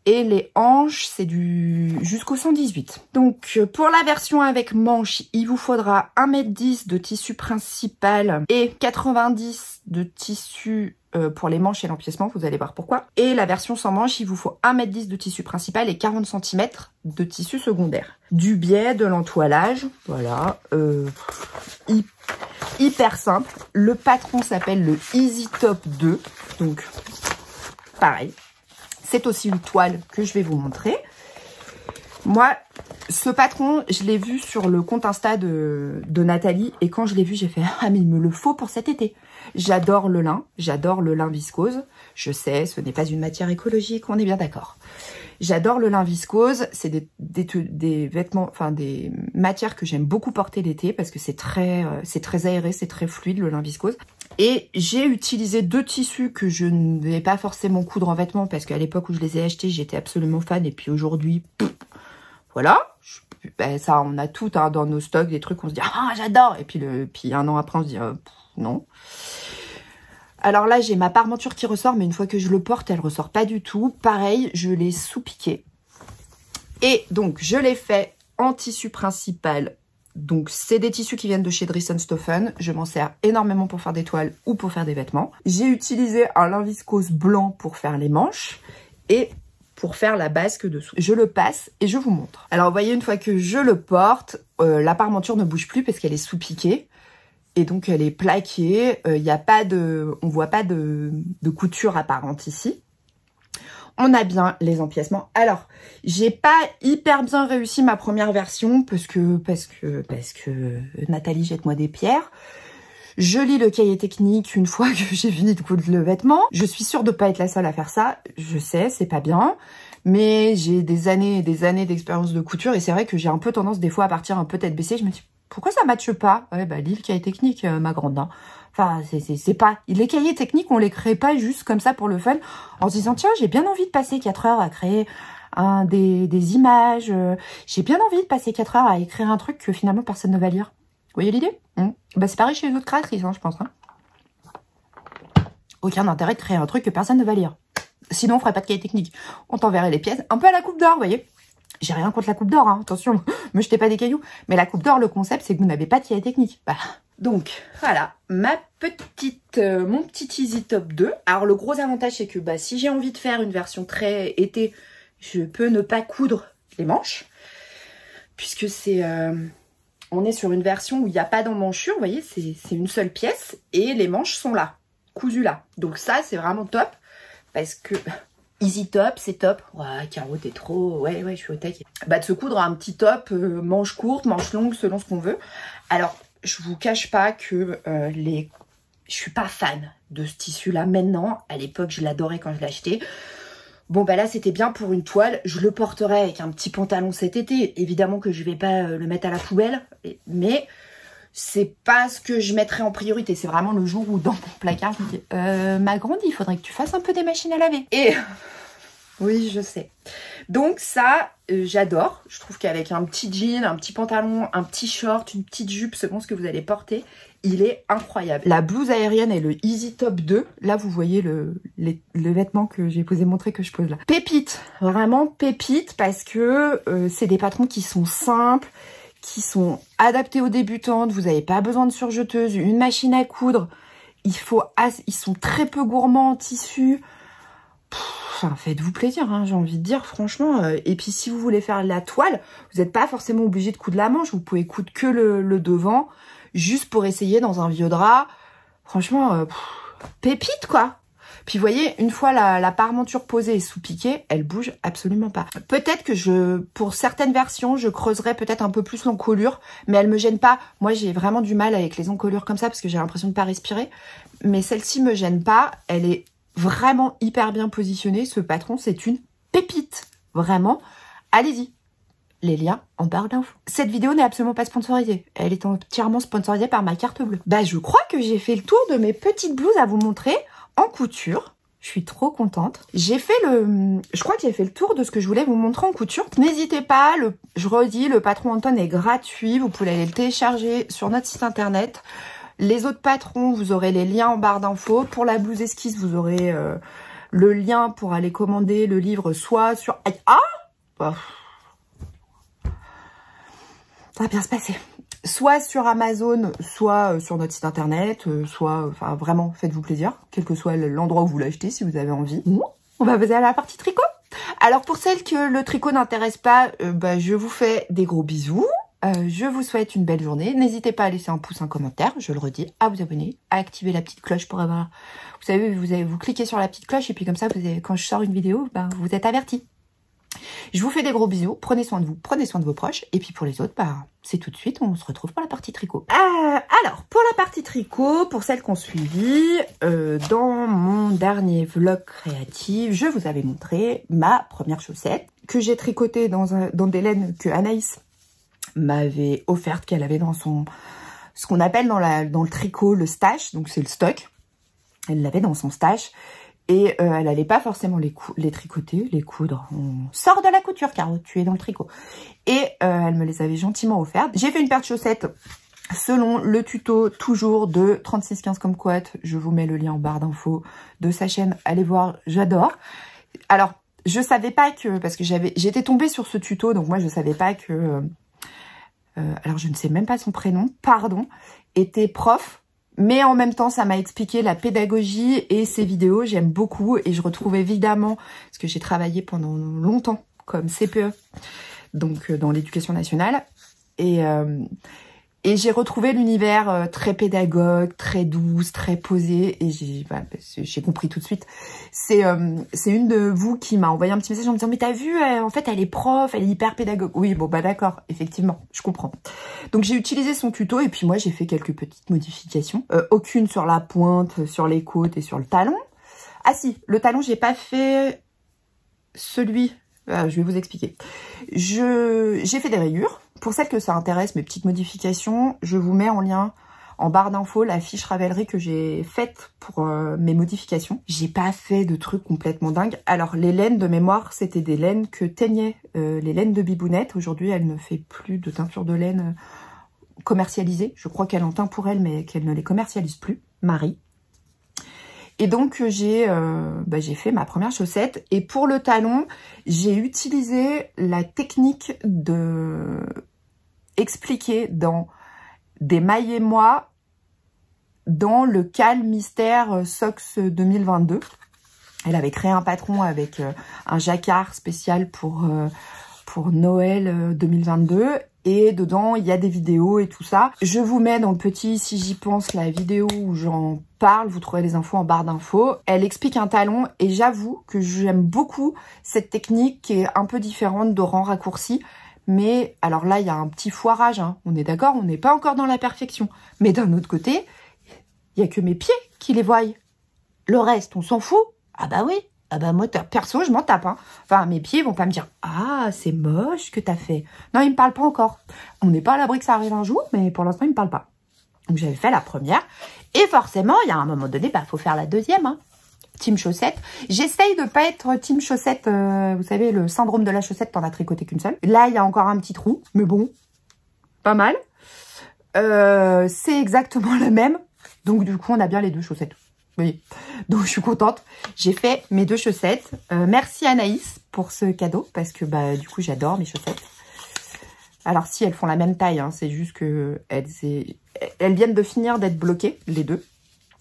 Et les hanches, c'est du jusqu'au 118. Donc, pour la version avec manche, il vous faudra 1,10 m de tissu principal et 90 de tissu pour les manches et l'empiècement. Vous allez voir pourquoi. Et la version sans manche, il vous faut 1,10 m de tissu principal et 40 cm de tissu secondaire. Du biais, de l'entoilage. Voilà. Hyper simple. Le patron s'appelle le Easy Top 2. Donc, pareil. C'est aussi une toile que je vais vous montrer. Moi, ce patron, je l'ai vu sur le compte Insta de Nathalie. Et quand je l'ai vu, j'ai fait « Ah, mais il me le faut pour cet été !» J'adore le lin viscose. Je sais, ce n'est pas une matière écologique, on est bien d'accord. J'adore le lin viscose. C'est des vêtements, enfin des matières que j'aime beaucoup porter l'été parce que c'est très aéré, c'est très fluide le lin viscose. Et j'ai utilisé deux tissus que je ne vais pas forcément coudre en vêtements parce qu'à l'époque où je les ai achetés, j'étais absolument fan. Et puis aujourd'hui, voilà. Ben, ça, on a tout hein, dans nos stocks, des trucs, on se dit « Ah, j'adore !» Et puis un an après, on se dit non. Alors là, j'ai ma parmenture qui ressort, mais une fois que je le porte, elle ressort pas du tout. Pareil, je l'ai sous-piqué. Et donc, je l'ai fait en tissu principal. Donc, c'est des tissus qui viennent de chez Dries & Stoffen. Je m'en sers énormément pour faire des toiles ou pour faire des vêtements. J'ai utilisé un lin viscose blanc pour faire les manches et pour faire la basque dessous. Je le passe et je vous montre. Alors, vous voyez, une fois que je le porte, la parmenture ne bouge plus parce qu'elle est sous-piquée. Et donc, elle est plaquée. Y a pas on voit pas de couture apparente ici. On a bien les empiècements. Alors, j'ai pas hyper bien réussi ma première version parce que Nathalie jette-moi des pierres. Je lis le cahier technique une fois que j'ai fini de coudre le vêtement. Je suis sûre de pas être la seule à faire ça. Je sais, c'est pas bien. Mais j'ai des années et des années d'expérience de couture. Et c'est vrai que j'ai un peu tendance des fois à partir un peu tête baissée. Je me dis, pourquoi ça matche pas? Ouais, bah, lis le cahier technique, ma grande. Hein. Enfin, c'est pas... Les cahiers techniques, on les crée pas juste comme ça pour le fun, en se disant, tiens, j'ai bien envie de passer 4 heures à créer des images. J'ai bien envie de passer 4 heures à écrire un truc que finalement personne ne va lire. Vous voyez l'idée? Bah, c'est pareil chez les autres créatrices, hein, je pense. Hein. Aucun intérêt de créer un truc que personne ne va lire. Sinon, on ferait pas de cahier technique. On t'enverrait les pièces un peu à la coupe d'or, vous voyez. J'ai rien contre la coupe d'or, hein, attention, me jetez pas des cailloux. Mais la coupe d'or, le concept, c'est que vous n'avez pas de taille technique. Voilà. Donc, voilà, mon petit Easy Top 2. Alors, le gros avantage, c'est que si j'ai envie de faire une version très été, je peux ne pas coudre les manches. Puisque c'est... on est sur une version où il n'y a pas d'emmanchure, vous voyez, c'est une seule pièce. Et les manches sont là, cousues là. Donc ça, c'est vraiment top. Parce que... Easy top, c'est top. Ouais, Caro, t'es trop... Ouais, je suis au taquet. De se coudre un petit top, manche courte, manche longue, selon ce qu'on veut. Alors, je vous cache pas que je suis pas fan de ce tissu-là maintenant. À l'époque, je l'adorais quand je l'ai acheté. Bon, là, c'était bien pour une toile. Je le porterai avec un petit pantalon cet été. Évidemment que je vais pas le mettre à la poubelle. Mais c'est pas ce que je mettrai en priorité. C'est vraiment le jour où dans mon placard, je me dis ma grande, il faudrait que tu fasses un peu des machines à laver. Et oui, je sais. Donc ça, j'adore. Je trouve qu'avec un petit jean, un petit pantalon, un petit short, une petite jupe, selon ce que vous allez porter, il est incroyable. La blouse aérienne et le Easy Top 2, là vous voyez le vêtement que j'ai posé montrer que je pose là. Pépite, vraiment pépite, parce que c'est des patrons qui sont simples, qui sont adaptés aux débutantes. Vous n'avez pas besoin de surjeteuse, une machine à coudre. Ils sont très peu gourmands en tissu. Enfin, faites-vous plaisir, hein, j'ai envie de dire, franchement. Et puis, si vous voulez faire la toile, vous n'êtes pas forcément obligé de coudre la manche. Vous pouvez coudre que le devant, juste pour essayer dans un vieux drap. Franchement, pépite, quoi. Puis, vous voyez, une fois la parmenture posée et sous piqué, elle bouge absolument pas. Peut-être que pour certaines versions, je creuserai peut-être un peu plus l'encolure, mais elle me gêne pas. Moi, j'ai vraiment du mal avec les encolures comme ça, parce que j'ai l'impression de pas respirer. Mais celle-ci me gêne pas. Elle est vraiment hyper bien positionnée. Ce patron, c'est une pépite. Vraiment. Allez-y. Les liens en barre d'infos. Cette vidéo n'est absolument pas sponsorisée. Elle est entièrement sponsorisée par ma carte bleue. Je crois que j'ai fait le tour de mes petites blouses à vous montrer en couture. Je suis trop contente. Je crois que j'ai fait le tour de ce que je voulais vous montrer en couture. N'hésitez pas, je redis, le patron Anton est gratuit. Vous pouvez aller le télécharger sur notre site internet. Les autres patrons, vous aurez les liens en barre d'infos. Pour la blouse esquisse, vous aurez le lien pour aller commander le livre soit sur... Ça va bien se passer. Soit sur Amazon, soit sur notre site internet, enfin vraiment, faites-vous plaisir, quel que soit l'endroit où vous l'achetez, si vous avez envie. On va passer à la partie tricot. Alors pour celles que le tricot n'intéresse pas, je vous fais des gros bisous. Je vous souhaite une belle journée. N'hésitez pas à laisser un pouce, un commentaire, je le redis, à vous abonner, à activer la petite cloche pour avoir... Vous savez, vous cliquez sur la petite cloche et puis comme ça, quand je sors une vidéo, vous êtes avertis. Je vous fais des gros bisous, prenez soin de vous, prenez soin de vos proches. Et puis pour les autres, c'est tout de suite, on se retrouve pour la partie tricot. Alors, pour la partie tricot, pour celles qu'on suivit, dans mon dernier vlog créatif, je vous avais montré ma première chaussette que j'ai tricotée dans des laines que Anaïs m'avait offerte, qu'elle avait dans ce qu'on appelle dans le tricot le stash, donc c'est le stock. Elle l'avait dans son stash. Et elle n'allait pas forcément les tricoter, les coudre. On sort de la couture, Caro, tu es dans le tricot. Et elle me les avait gentiment offertes. J'ai fait une paire de chaussettes selon le tuto, toujours de 3615 comme quote. Je vous mets le lien en barre d'infos de sa chaîne. Allez voir, j'adore. Alors, je savais pas que... Parce que j'étais tombée sur ce tuto, donc moi, je savais pas que... alors, je ne sais même pas son prénom, pardon, était prof. Mais en même temps, ça m'a expliqué la pédagogie et ses vidéos, j'aime beaucoup. Et je retrouve évidemment, parce que j'ai travaillé pendant longtemps comme CPE, donc dans l'éducation nationale. Et j'ai retrouvé l'univers très pédagogue, très douce, très posée. Et j'ai compris tout de suite. C'est une de vous qui m'a envoyé un petit message en me disant « Mais t'as vu, en fait, elle est prof, elle est hyper pédagogue. » Oui, bon, d'accord, effectivement, je comprends. Donc, j'ai utilisé son tuto et puis moi, j'ai fait quelques petites modifications. Aucune sur la pointe, sur les côtes et sur le talon. Ah si, le talon, j'ai pas fait celui... je vais vous expliquer. J'ai fait des rayures. Pour celles que ça intéresse, mes petites modifications, je vous mets en lien en barre d'infos la fiche Ravelry que j'ai faite pour mes modifications. J'ai pas fait de trucs complètement dingues. Alors, les laines de mémoire, c'était des laines que teignaient les laines de Bibounette. Aujourd'hui, elle ne fait plus de teinture de laine commercialisée. Je crois qu'elle en teint pour elle, mais qu'elle ne les commercialise plus. Marie. Et donc j'ai fait ma première chaussette. Et pour le talon, j'ai utilisé la technique de expliquer dans Des mailles et moi dans le Cal Mystère Socks 2022. Elle avait créé un patron avec un jacquard spécial pour Noël 2022. Et dedans, il y a des vidéos et tout ça. Je vous mets dans le petit, si j'y pense, la vidéo où j'en parle. Vous trouverez les infos en barre d'infos. Elle explique un talon et j'avoue que j'aime beaucoup cette technique qui est un peu différente de rang raccourci. Mais alors là, il y a un petit foirage. Hein. On est d'accord, on n'est pas encore dans la perfection. Mais d'un autre côté, il n'y a que mes pieds qui les voient. Le reste, on s'en fout. Ah bah oui. Ah bah moi, perso, je m'en tape. Hein. Enfin, mes pieds vont pas me dire « Ah, c'est moche que t'as fait. » Non, ils me parlent pas encore. On n'est pas à l'abri que ça arrive un jour, mais pour l'instant, ils me parlent pas. Donc, j'avais fait la première. Et forcément, il y a un moment donné, bah, faut faire la deuxième. Hein. Team chaussette. J'essaye de pas être team chaussette. Vous savez, le syndrome de la chaussette, t'en as tricoté qu'une seule. Là, il y a encore un petit trou. Mais bon, pas mal. C'est exactement la même. Donc, du coup, on a bien les deux chaussettes. Oui, donc je suis contente. J'ai fait mes deux chaussettes. Merci Anaïs pour ce cadeau parce que bah du coup j'adore mes chaussettes. Alors si elles font la même taille, hein, c'est juste que elles viennent de finir d'être bloquées les deux.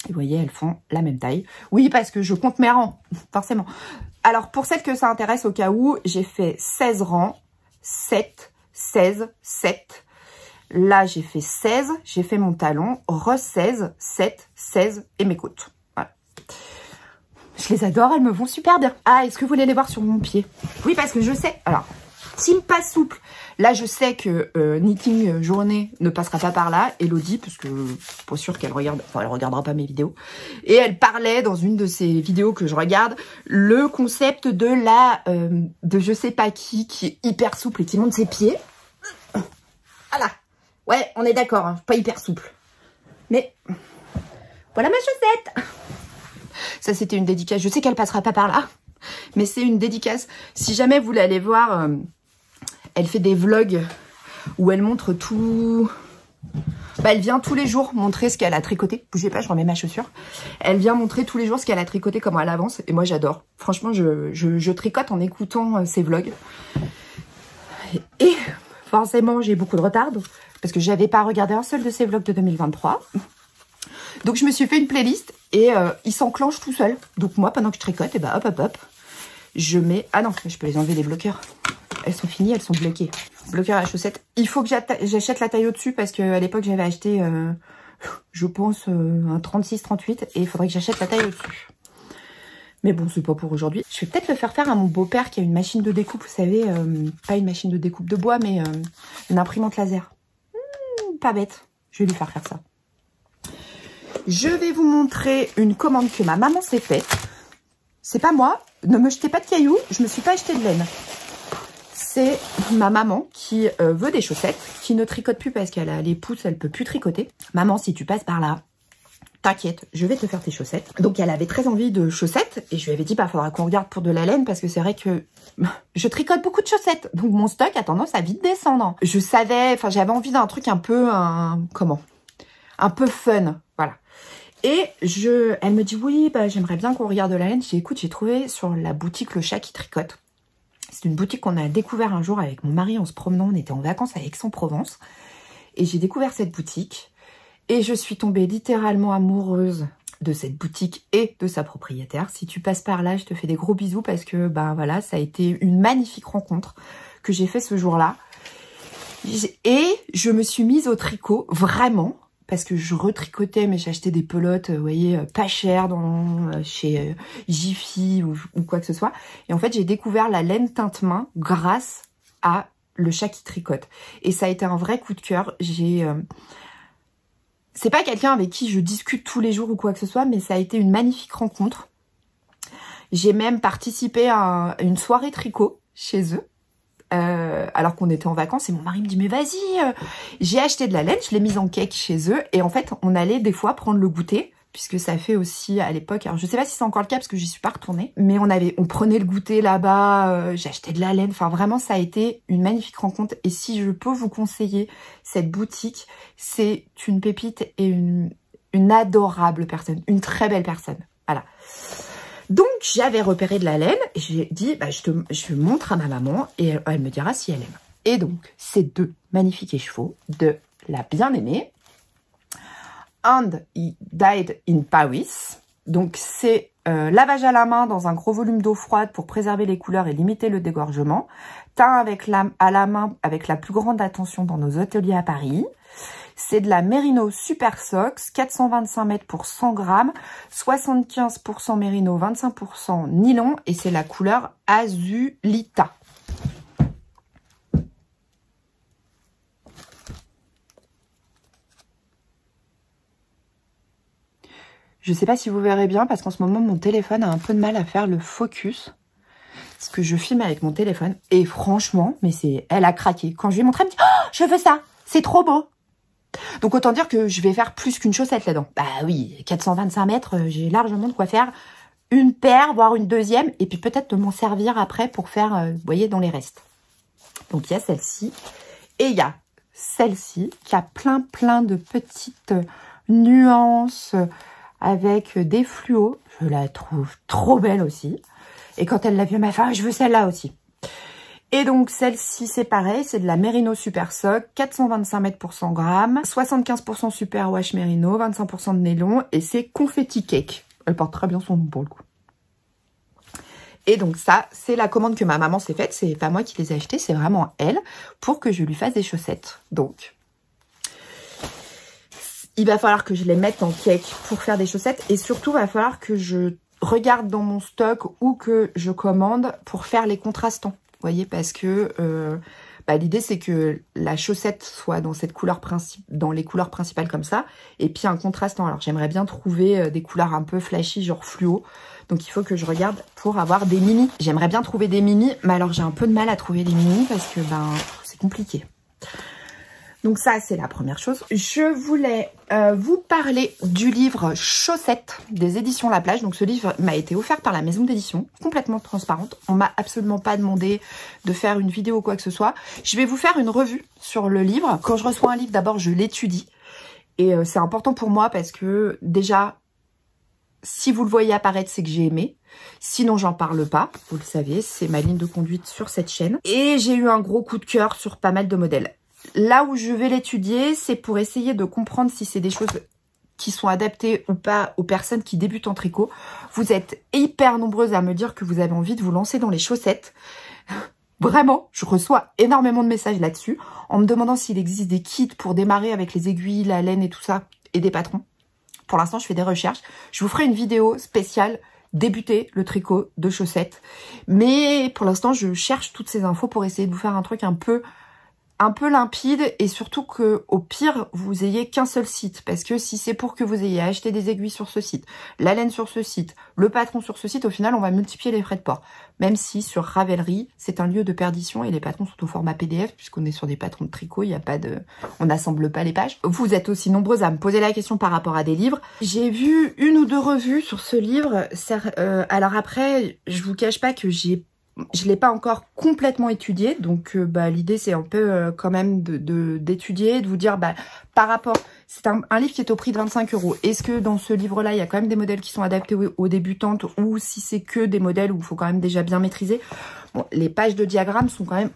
Et vous voyez, elles font la même taille. Oui, parce que je compte mes rangs, forcément. Alors pour celles que ça intéresse au cas où, j'ai fait 16 rangs, 7, 16, 7. Là, j'ai fait 16, j'ai fait mon talon, re-16, 7, 16 et mes côtes. Je les adore, elles me vont super bien. Ah, est-ce que vous voulez les voir sur mon pied? Oui, parce que je sais. Alors, team pas souple. Là, je sais que Knitting Journée ne passera pas par là. Elodie, parce que je suis pas sûre qu'elle regarde... Enfin, elle regardera pas mes vidéos. Et elle parlait dans une de ces vidéos que je regarde, le concept de de je sais pas qui est hyper souple et qui monte ses pieds. Voilà. Ouais, on est d'accord, hein, pas hyper souple. Mais voilà ma chaussette. Ça, c'était une dédicace. Je sais qu'elle passera pas par là, mais c'est une dédicace. Si jamais vous voulez aller voir, elle fait des vlogs où elle montre tout... Bah, elle vient tous les jours montrer ce qu'elle a tricoté. Bougez pas, je remets ma chaussure. Elle vient montrer tous les jours ce qu'elle a tricoté, comment elle avance. Et moi, j'adore. Franchement, je tricote en écoutant ses vlogs. Et forcément, j'ai beaucoup de retard. Parce que j'avais pas regardé un seul de ses vlogs de 2023. Donc, je me suis fait une playlist et il s'enclenche tout seul. Donc, moi, pendant que je tricote, et bah, hop, je mets... Ah non, je peux les enlever, les bloqueurs. Elles sont finies, elles sont bloquées. Bloqueur à la chaussette. Il faut que j'achète la taille au-dessus parce qu'à l'époque, j'avais acheté, je pense, un 36-38 et il faudrait que j'achète la taille au-dessus. Mais bon, c'est pas pour aujourd'hui. Je vais peut-être le faire faire à mon beau-père qui a une machine de découpe, vous savez, pas une machine de découpe de bois, mais une imprimante laser. Pas bête. Je vais lui faire ça. Je vais vous montrer une commande que ma maman s'est faite. C'est pas moi. Ne me jetez pas de cailloux. Je me suis pas acheté de laine. C'est ma maman qui veut des chaussettes, qui ne tricote plus parce qu'elle a les pouces, elle peut plus tricoter. Maman, si tu passes par là, t'inquiète, je vais te faire tes chaussettes. Donc elle avait très envie de chaussettes et je lui avais dit bah faudra qu'on regarde pour de la laine parce que c'est vrai que je tricote beaucoup de chaussettes. Donc mon stock a tendance à vite descendre. Je savais, enfin j'avais envie d'un truc un peu un peu fun, voilà. Et elle me dit oui, bah j'aimerais bien qu'on regarde de la laine. J'ai dit écoute, j'ai trouvé sur la boutique Le Chat qui tricote. C'est une boutique qu'on a découvert un jour avec mon mari en se promenant. On était en vacances à Aix-en-Provence et j'ai découvert cette boutique. Et je suis tombée littéralement amoureuse de cette boutique et de sa propriétaire. Si tu passes par là, je te fais des gros bisous parce que ben voilà, ça a été une magnifique rencontre que j'ai fait ce jour-là. Et je me suis mise au tricot, vraiment, parce que je retricotais, mais j'achetais des pelotes, vous voyez, pas chères chez Jiffy ou quoi que ce soit. Et en fait, j'ai découvert la laine teinte-main grâce à Le Chat qui tricote. Et ça a été un vrai coup de cœur. C'est pas quelqu'un avec qui je discute tous les jours ou quoi que ce soit, mais ça a été une magnifique rencontre. J'ai même participé à une soirée tricot chez eux, alors qu'on était en vacances, et mon mari me dit « Mais vas-y, j'ai acheté de la laine, je l'ai mise en cake chez eux. » Et en fait, on allait des fois prendre le goûter, puisque ça fait aussi à l'époque, alors je sais pas si c'est encore le cas parce que j'y suis pas retournée, mais on prenait le goûter là-bas, j'ai acheté de la laine, enfin vraiment ça a été une magnifique rencontre. Et si je peux vous conseiller cette boutique, c'est une pépite et une adorable personne, une très belle personne. Voilà. Donc, j'avais repéré de la laine et j'ai dit, bah, je montre à ma maman et elle me dira si elle aime. Et donc, ces deux magnifiques écheveaux de la bien-aimée. And he died in Paris. Donc, c'est lavage à la main dans un gros volume d'eau froide pour préserver les couleurs et limiter le dégorgement. Teint à la main avec la plus grande attention dans nos ateliers à Paris. C'est de la Merino Super Sox, 425 mètres pour 100 grammes, 75% Merino, 25% nylon et c'est la couleur Azulita. Je ne sais pas si vous verrez bien parce qu'en ce moment, mon téléphone a un peu de mal à faire le focus. Parce que je filme avec mon téléphone. Et franchement, mais elle a craqué. Quand je lui ai montré, elle me dit « Oh, je veux ça, c'est trop beau !» Donc autant dire que je vais faire plus qu'une chaussette là-dedans. Bah oui, 425 mètres, j'ai largement de quoi faire une paire, voire une deuxième. Et puis peut-être de m'en servir après pour faire, vous voyez, dans les restes. Donc il y a celle-ci. Et il y a celle-ci qui a plein de petites nuances avec des fluos. Je la trouve trop belle aussi. Et quand elle l'a vue, elle m'a fait « je veux celle-là aussi ». Et donc, celle-ci, c'est pareil, c'est de la Merino Super Sock, 425 mètres pour 100 grammes, 75% Super Wash Merino, 25% de nylon, et c'est Confetti Cake. Elle porte très bien son nom pour le coup. Et donc ça, c'est la commande que ma maman s'est faite, c'est pas moi qui les ai achetées, c'est vraiment elle, pour que je lui fasse des chaussettes. Donc, il va falloir que je les mette en cake pour faire des chaussettes, et surtout, il va falloir que je regarde dans mon stock ou que je commande pour faire les contrastants. Vous voyez, parce que l'idée c'est que la chaussette soit dans cette couleur dans les couleurs principales comme ça, et puis un contrastant. Alors j'aimerais bien trouver des couleurs un peu flashy, genre fluo. Donc il faut que je regarde pour avoir des mini. J'aimerais bien trouver des mini, mais alors j'ai un peu de mal à trouver des mini parce que c'est compliqué. Donc ça, c'est la première chose. Je voulais vous parler du livre Chaussettes des éditions La Plage. Donc ce livre m'a été offert par la maison d'édition, complètement transparente. On m'a absolument pas demandé de faire une vidéo ou quoi que ce soit. Je vais vous faire une revue sur le livre. Quand je reçois un livre, d'abord, je l'étudie. Et c'est important pour moi parce que déjà, si vous le voyez apparaître, c'est que j'ai aimé. Sinon, j'en parle pas. Vous le savez, c'est ma ligne de conduite sur cette chaîne. Et j'ai eu un gros coup de cœur sur pas mal de modèles. Là où je vais l'étudier, c'est pour essayer de comprendre si c'est des choses qui sont adaptées ou pas aux personnes qui débutent en tricot. Vous êtes hyper nombreuses à me dire que vous avez envie de vous lancer dans les chaussettes. Vraiment, je reçois énormément de messages là-dessus en me demandant s'il existe des kits pour démarrer avec les aiguilles, la laine et tout ça, et des patrons. Pour l'instant, je fais des recherches. Je vous ferai une vidéo spéciale débuter le tricot de chaussettes. Mais pour l'instant, je cherche toutes ces infos pour essayer de vous faire un truc un peu limpide et surtout que au pire vous ayez qu'un seul site, parce que si c'est pour que vous ayez acheté des aiguilles sur ce site, la laine sur ce site, le patron sur ce site, au final on va multiplier les frais de port, même si sur Ravelry c'est un lieu de perdition et les patrons sont au format PDF puisqu'on est sur des patrons de tricot, il y a pas de, on n'assemble pas les pages. Vous êtes aussi nombreuses à me poser la question par rapport à des livres. J'ai vu une ou deux revues sur ce livre. Alors après, je vous cache pas que je l'ai pas encore complètement étudié, donc l'idée c'est un peu quand même d'étudier, de vous dire par rapport, c'est un livre qui est au prix de 25 €. Est-ce que dans ce livre-là, il y a quand même des modèles qui sont adaptés aux débutantes, ou si c'est que des modèles où il faut quand même déjà bien maîtriser. Bon, les pages de diagrammes sont quand même,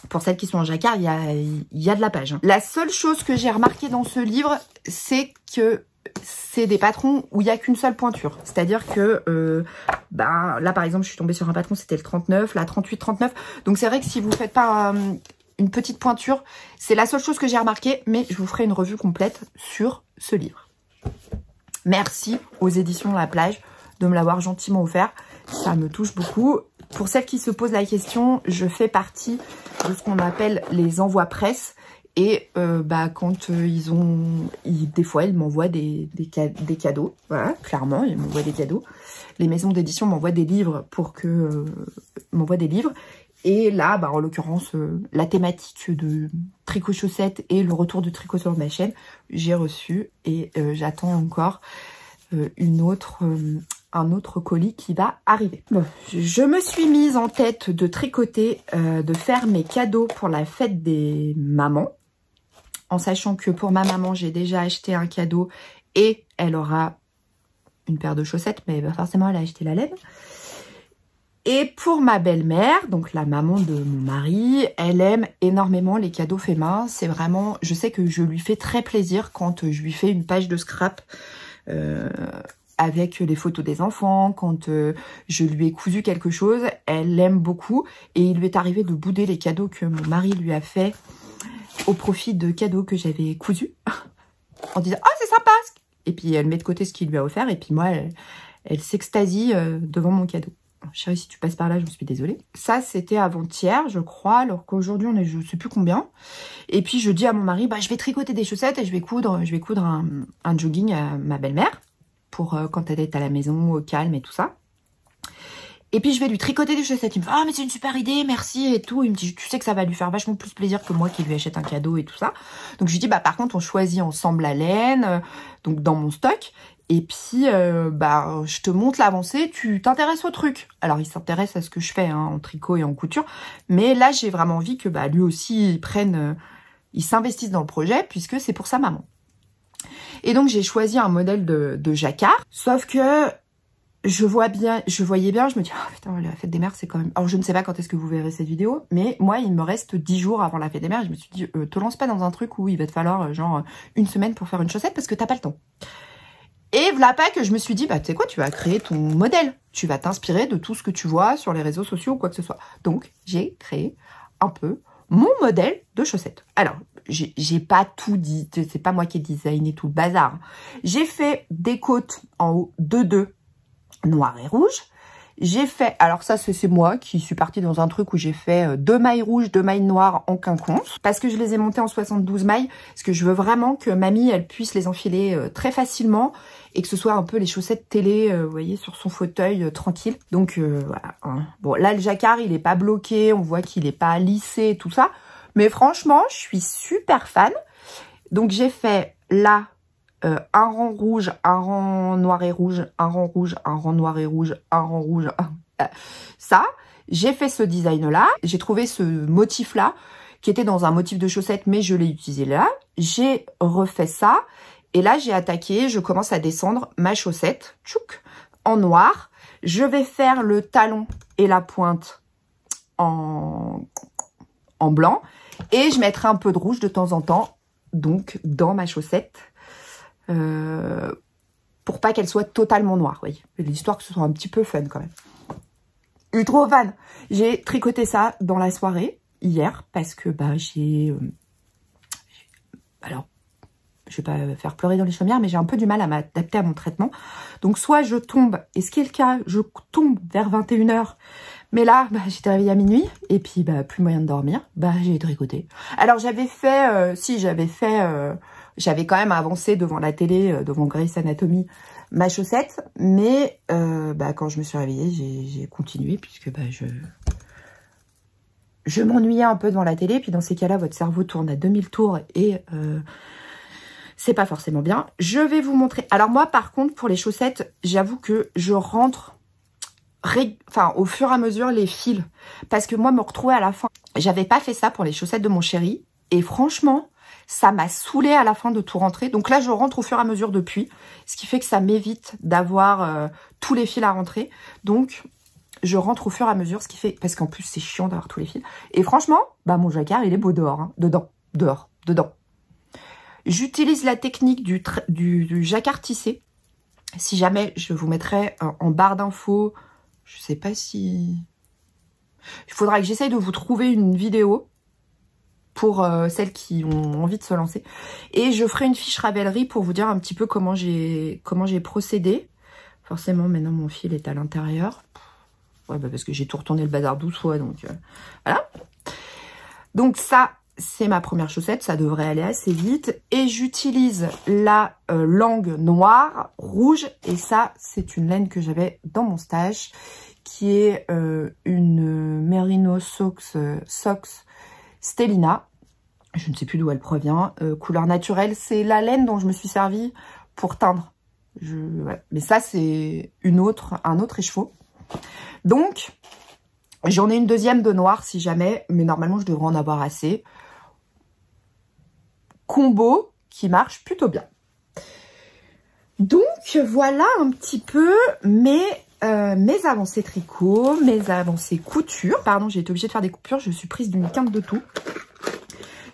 pour celles qui sont en jacquard, il y a de la page. Hein. La seule chose que j'ai remarqué dans ce livre, c'est que c'est des patrons où il n'y a qu'une seule pointure. C'est-à-dire que là, par exemple, je suis tombée sur un patron, c'était le 39, la 38, 39. Donc, c'est vrai que si vous ne faites pas une petite pointure, c'est la seule chose que j'ai remarqué. Mais je vous ferai une revue complète sur ce livre. Merci aux éditions La Plage de me l'avoir gentiment offert. Ça me touche beaucoup. Pour celles qui se posent la question, je fais partie de ce qu'on appelle les envois presse. Et quand des fois ils m'envoient des cadeaux, voilà, clairement ils m'envoient des cadeaux. Les maisons d'édition m'envoient des livres m'envoient des livres. Et là, en l'occurrence, la thématique de tricot chaussettes et le retour du tricot sur ma chaîne, j'ai reçu et j'attends encore un autre colis qui va arriver. Bon, je me suis mise en tête de tricoter, de faire mes cadeaux pour la fête des mamans. En sachant que pour ma maman, j'ai déjà acheté un cadeau et elle aura une paire de chaussettes, mais bah, forcément elle a acheté la laine. Et pour ma belle-mère, donc la maman de mon mari, elle aime énormément les cadeaux faits main. C'est vraiment, je sais que je lui fais très plaisir quand je lui fais une page de scrap avec les photos des enfants, quand je lui ai cousu quelque chose, elle l'aime beaucoup. Et il lui est arrivé de bouder les cadeaux que mon mari lui a fait au profit de cadeaux que j'avais cousus, en disant « Oh, c'est sympa !» Et puis elle met de côté ce qu'il lui a offert, et puis moi, elle s'extasie devant mon cadeau. Chérie, si tu passes par là, je me suis désolée. Ça, c'était avant-hier, je crois, alors qu'aujourd'hui, on est je sais plus combien. Et puis, je dis à mon mari, bah, je vais tricoter des chaussettes et je vais coudre un jogging à ma belle-mère pour quand elle est à la maison, au calme et tout ça. Et puis, je vais lui tricoter des chaussettes. Il me fait, ah, mais c'est une super idée, merci et tout. Il me dit, tu sais que ça va lui faire vachement plus plaisir que moi qui lui achète un cadeau et tout ça. Donc, je lui dis, bah, par contre, on choisit ensemble la laine, donc dans mon stock. Et puis, bah, je te montre l'avancée, tu t'intéresses au truc. Alors, il s'intéresse à ce que je fais en tricot et en couture. Mais là, j'ai vraiment envie que bah, lui aussi, il s'investisse dans le projet puisque c'est pour sa maman. Et donc, j'ai choisi un modèle de jacquard. Sauf que je voyais bien, je me dis, oh putain, la fête des mères, c'est quand même... Alors, je ne sais pas quand est-ce que vous verrez cette vidéo, mais moi, il me reste 10 jours avant la fête des mères. Je me suis dit, te lance pas dans un truc où il va te falloir, genre, une semaine pour faire une chaussette parce que t'as pas le temps. Et voilà pas que je me suis dit, bah tu sais quoi, tu vas créer ton modèle. Tu vas t'inspirer de tout ce que tu vois sur les réseaux sociaux ou quoi que ce soit. Donc, j'ai créé un peu mon modèle de chaussettes. Alors, j'ai pas tout dit, c'est pas moi qui ai designé tout le bazar. J'ai fait des côtes en haut de 2 noir et rouge. J'ai fait, alors ça c'est moi qui suis partie dans un truc où j'ai fait 2 mailles rouges, 2 mailles noires en quinconce. Parce que je les ai montées en 72 mailles. Parce que je veux vraiment que mamie, elle puisse les enfiler très facilement. Et que ce soit un peu les chaussettes télé, vous voyez, sur son fauteuil tranquille. Donc voilà. Hein. Bon, là le jacquard, il est pas bloqué. On voit qu'il est pas lissé et tout ça. Mais franchement, je suis super fan. Donc j'ai fait là... un rang rouge, un rang noir et rouge, un rang rouge, un rang noir et rouge, un rang rouge. Ça, j'ai fait ce design-là. J'ai trouvé ce motif-là, qui était dans un motif de chaussette, mais je l'ai utilisé là. J'ai refait ça. Et là, j'ai attaqué, je commence à descendre ma chaussette, tchouk, en noir. Je vais faire le talon et la pointe en blanc. Et je mettrai un peu de rouge de temps en temps, donc dans ma chaussette. Pour pas qu'elle soit totalement noire, vous voyez. L'histoire que ce soit un petit peu fun quand même. Je suis trop fan. J'ai tricoté ça dans la soirée, hier, parce que bah alors, je vais pas faire pleurer dans les chaumières, mais j'ai un peu du mal à m'adapter à mon traitement. Donc soit je tombe, et ce qui est le cas, je tombe vers 21 h, mais là, bah, j'étais réveillée à minuit, et puis bah plus moyen de dormir, bah j'ai tricoté. Alors j'avais fait, j'avais quand même avancé devant la télé, devant Grey's Anatomy, ma chaussette. Mais bah, quand je me suis réveillée, j'ai continué puisque bah, je m'ennuyais un peu devant la télé. Puis dans ces cas-là, votre cerveau tourne à 2000 tours et c'est pas forcément bien. Je vais vous montrer. Alors moi, par contre, pour les chaussettes, j'avoue que je rentre au fur et à mesure les fils. Parce que moi, me retrouver à la fin, j'avais pas fait ça pour les chaussettes de mon chéri. Et franchement... ça m'a saoulée à la fin de tout rentrer. Donc là, je rentre au fur et à mesure depuis. Ce qui fait que ça m'évite d'avoir tous les fils à rentrer. Donc, je rentre au fur et à mesure. Ce qui fait... parce qu'en plus, c'est chiant d'avoir tous les fils. Et franchement, bah mon jacquard, il est beau dehors. Hein. Dedans. Dehors. Dedans. J'utilise la technique du jacquard tissé. Si jamais, je vous mettrai en barre d'infos. Je sais pas si... il faudra que j'essaye de vous trouver une vidéo pour celles qui ont envie de se lancer. Et je ferai une fiche Ravelry pour vous dire un petit peu comment j'ai procédé. Forcément, maintenant, mon fil est à l'intérieur. Ouais, bah parce que j'ai tout retourné le bazar 12 fois, donc voilà. Donc ça, c'est ma première chaussette. Ça devrait aller assez vite. Et j'utilise la langue noire, rouge. Et ça, c'est une laine que j'avais dans mon stage, qui est une Merino Socks Stellina, je ne sais plus d'où elle provient, couleur naturelle, c'est la laine dont je me suis servie pour teindre. Ouais. Mais ça, c'est un autre écheveau. Donc, j'en ai une deuxième de noir si jamais, mais normalement, je devrais en avoir assez. Combo qui marche plutôt bien. Donc voilà un petit peu mes avancées tricot, mes avancées couture. Pardon, j'ai été obligée de faire des coupures, je suis prise d'une quinte de tout.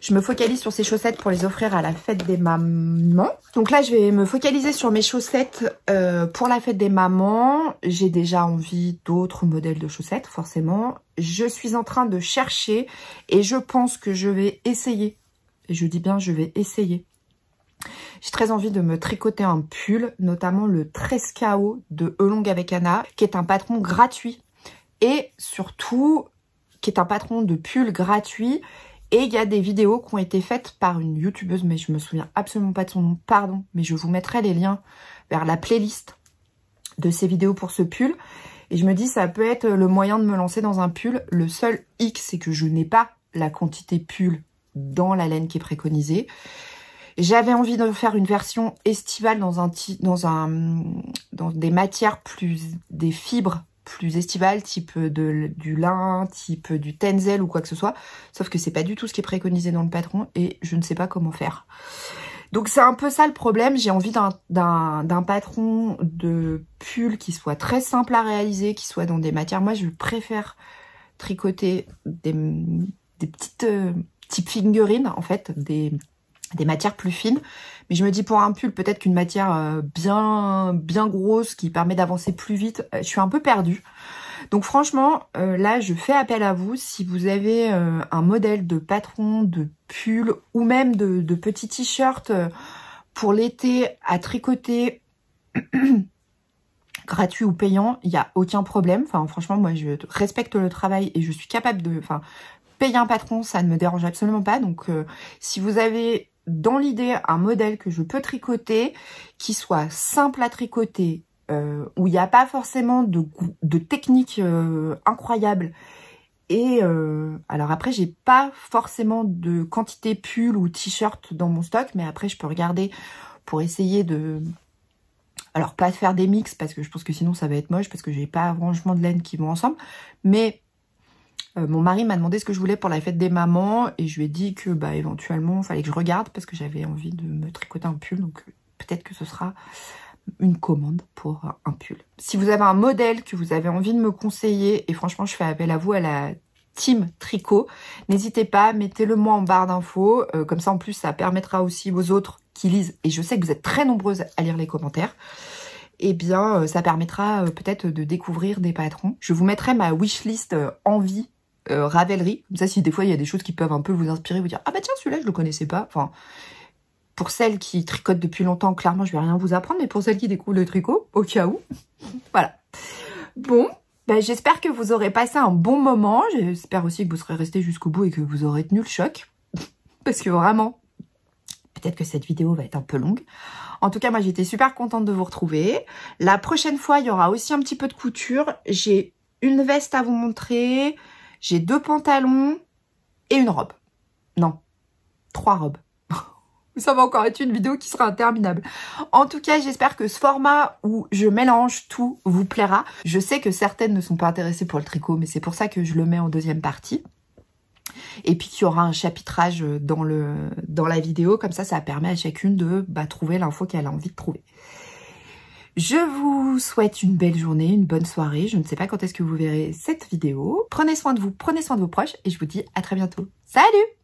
Je me focalise sur ces chaussettes pour les offrir à la fête des mamans. Donc là, je vais me focaliser sur mes chaussettes pour la fête des mamans. J'ai déjà envie d'autres modèles de chaussettes, forcément. Je suis en train de chercher et je pense que je vais essayer. Et je dis bien, je vais essayer. J'ai très envie de me tricoter un pull, notamment le Trescao de Elong avec Anna, qui est un patron gratuit. Et surtout, qui est un patron de pull gratuit. Et il y a des vidéos qui ont été faites par une youtubeuse, mais je me souviens absolument pas de son nom, pardon. Mais je vous mettrai les liens vers la playlist de ces vidéos pour ce pull. Et je me dis, ça peut être le moyen de me lancer dans un pull. Le seul hic, c'est que je n'ai pas la quantité pull dans la laine qui est préconisée. J'avais envie de faire une version estivale dans des matières des fibres plus estivales, type du lin, type du tencel ou quoi que ce soit. Sauf que c'est pas du tout ce qui est préconisé dans le patron et je ne sais pas comment faire. Donc c'est un peu ça le problème. J'ai envie d'un patron de pull qui soit très simple à réaliser, qui soit dans des matières. Moi, je préfère tricoter des petites type figurines, en fait, des matières plus fines. Mais je me dis pour un pull, peut-être qu'une matière bien grosse qui permet d'avancer plus vite, je suis un peu perdue. Donc franchement, là, je fais appel à vous. Si vous avez un modèle de patron, de pull ou même de petits t-shirts pour l'été à tricoter, gratuit ou payant, il n'y a aucun problème. Enfin, franchement, moi, je respecte le travail et je suis capable de... Enfin, payer un patron, ça ne me dérange absolument pas. Donc, si vous avez dans l'idée un modèle que je peux tricoter, qui soit simple à tricoter, où il n'y a pas forcément de technique incroyable. Et alors après, j'ai pas forcément de quantité pull ou t-shirt dans mon stock, mais après, je peux regarder pour essayer de... Alors, pas faire des mix, parce que je pense que sinon, ça va être moche, parce que j'ai pas franchement de laine qui vont ensemble. Mais mon mari m'a demandé ce que je voulais pour la fête des mamans, et je lui ai dit que, bah, éventuellement, il fallait que je regarde, parce que j'avais envie de me tricoter un pull, donc peut-être que ce sera une commande pour un pull. Si vous avez un modèle que vous avez envie de me conseiller, et franchement, je fais appel à vous, à la team tricot, n'hésitez pas, mettez-le moi en barre d'infos, comme ça, en plus, ça permettra aussi aux autres qui lisent, et je sais que vous êtes très nombreuses à lire les commentaires, et bien ça permettra peut-être de découvrir des patrons. Je vous mettrai ma wishlist envie Ravelry, comme ça si des fois il y a des choses qui peuvent un peu vous inspirer, vous dire ah bah tiens celui-là je le connaissais pas. Enfin, pour celles qui tricotent depuis longtemps, clairement je vais rien vous apprendre, mais pour celles qui découvrent le tricot, au cas où, voilà. Bon, bah, j'espère que vous aurez passé un bon moment, j'espère aussi que vous serez restés jusqu'au bout et que vous aurez tenu le choc, parce que vraiment, peut-être que cette vidéo va être un peu longue. En tout cas, moi, j'étais super contente de vous retrouver. La prochaine fois, il y aura aussi un petit peu de couture. J'ai une veste à vous montrer. J'ai 2 pantalons et une robe. Non, 3 robes. Ça va encore être une vidéo qui sera interminable. En tout cas, j'espère que ce format où je mélange tout vous plaira. Je sais que certaines ne sont pas intéressées pour le tricot, mais c'est pour ça que je le mets en deuxième partie. Et puis qu'il y aura un chapitrage dans la vidéo, comme ça permet à chacune de trouver l'info qu'elle a envie de trouver. Je vous souhaite une belle journée, une bonne soirée. Je ne sais pas quand est-ce que vous verrez cette vidéo. Prenez soin de vous, prenez soin de vos proches et je vous dis à très bientôt. Salut!